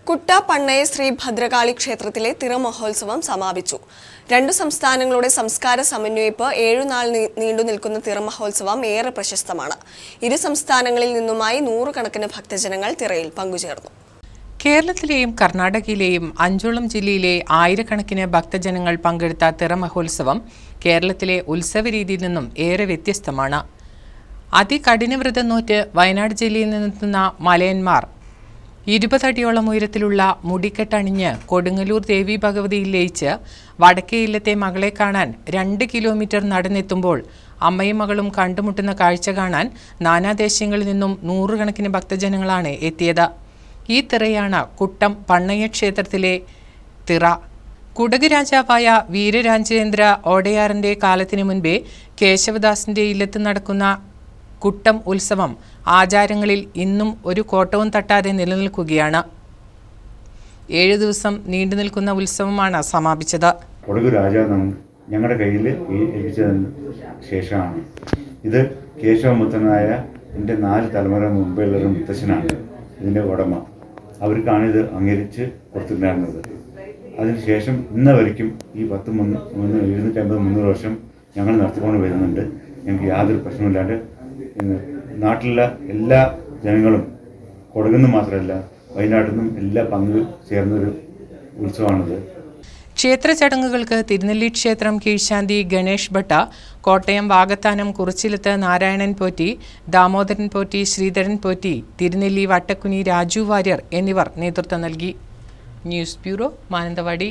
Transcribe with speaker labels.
Speaker 1: കുട്ട പണ്ണയ ശ്രീ ഭദ്രകാളി ക്ഷേത്രത്തിലെ തിറമഹോത്സവം സമാപിച്ചു. 2 സംസ്ഥാനങ്ങളുടെ സംസ്കാര സമന്വയിപ്പ് 7 നാൾ നീണ്ടു നിൽക്കുന്ന തിറമഹോത്സവം ഏറെ പ്രശസ്തമാണ്. ഇരു സംസ്ഥാനങ്ങളിൽ നിന്നുമായി 100 കണക്കിന് ഭക്തജനങ്ങൾ തിറയിൽ പങ്കുചേർന്നു.
Speaker 2: കേരളത്തിലെയും കർണാടകയിലെയും 5ഓളം ജില്ലയിലെ ആയിരക്കണക്കിന് ഭക്തജനങ്ങൾ പങ്കെടുത്ത തിറമഹോത്സവം കേരളത്തിലെ ഉത്സവ രീതിയിൽ നിന്നും ഏറെ വ്യത്യസ്തമാണ്. അതികഠിന വ്രതം നോറ്റ് വയനാട് ജില്ലയിൽ നിന്നെത്തുന്ന മലയന്മാർ 20 അടിയോളം ഉയരത്തിലുള്ള മുടിക്കെട്ടണിഞ്ഞ് കൊടുങ്ങല്ലൂർ ദേവി ഭഗവതിയിൽ ലയിച്ച് വടക്കേ ഇല്ലത്തെ മകളെ കാണാൻ 2 കിലോമീറ്റർ നടന്നെത്തുമ്പോൾ അമ്മയും മകളും കണ്ടുമുട്ടുന്ന കാഴ്ച കാണാൻ നാനാദേശങ്ങളിൽ നിന്നും 100 കണക്കിന് ഭക്തജനങ്ങളാണ് എത്തിയത്. ഈ തിറയാണ് കുട്ടം പണ്ണയ ക്ഷേത്രത്തിലെ തിറ. കുടക് രാജാവായ വീരരാജേന്ദ്ര ഓടയാറിന്റെ കാലത്തിനു മുൻപേ കേശവദാസിന്റെ ഇല്ലത്ത് നടക്കുന്ന കുട്ടം ഉത്സവം ആചാരങ്ങളിൽ ഇന്നും ഒരു കോട്ടവും തട്ടാതെ നിലനിൽക്കുകയാണ്. 7 ദിവസം നീണ്ടു നിൽക്കുന്ന ഉത്സവമാണ് സമാപിച്ചത്.
Speaker 3: കുടക് രാജാവ് ഞങ്ങളുടെ കയ്യിൽ ഏൽപ്പിച്ചതിന് ശേഷമാണ് ഇത് കേശവമുത്തനായ എൻ്റെ 4 തലമുറ മുമ്പുള്ള ഒരു മുത്തശ്ശനാണ് ഇതിൻ്റെ ഉടമ. അവർക്കാണ് ഇത് അംഗീകരിച്ച് കൊടുത്തിട്ടുണ്ടായിരുന്നത്. അതിനുശേഷം ഇന്നവരിക്കും ഈ 250-300 വർഷം ഞങ്ങൾ നടത്തിക്കൊണ്ട് വരുന്നുണ്ട്. ഞങ്ങൾക്ക് യാതൊരു പ്രശ്നമില്ലാണ്ട് നാട്ടിലുള്ള എല്ലാ ജനങ്ങളും കൊടുകുന്നു മാത്രമല്ല വയനാട്ടിൽ നിന്നും എല്ലാ പങ്ക് ചേർന്നൊരു ഉത്സവമാണിത്.
Speaker 2: ക്ഷേത്ര ചടങ്ങുകൾക്ക് തിരുനെല്ലി ക്ഷേത്രം കീഴ്ശാന്തി ഗണേഷ് ഭട്ട, കോട്ടയം വാകത്താനം കുറിച്ചിലത്ത് നാരായണൻ പോറ്റി, ദാമോദരൻ പോറ്റി, ശ്രീധരൻ പോറ്റി, തിരുനെല്ലി വട്ടക്കുനി രാജു വാര്യർ എന്നിവർ നേതൃത്വം നൽകി. News bureau, Mananthavady.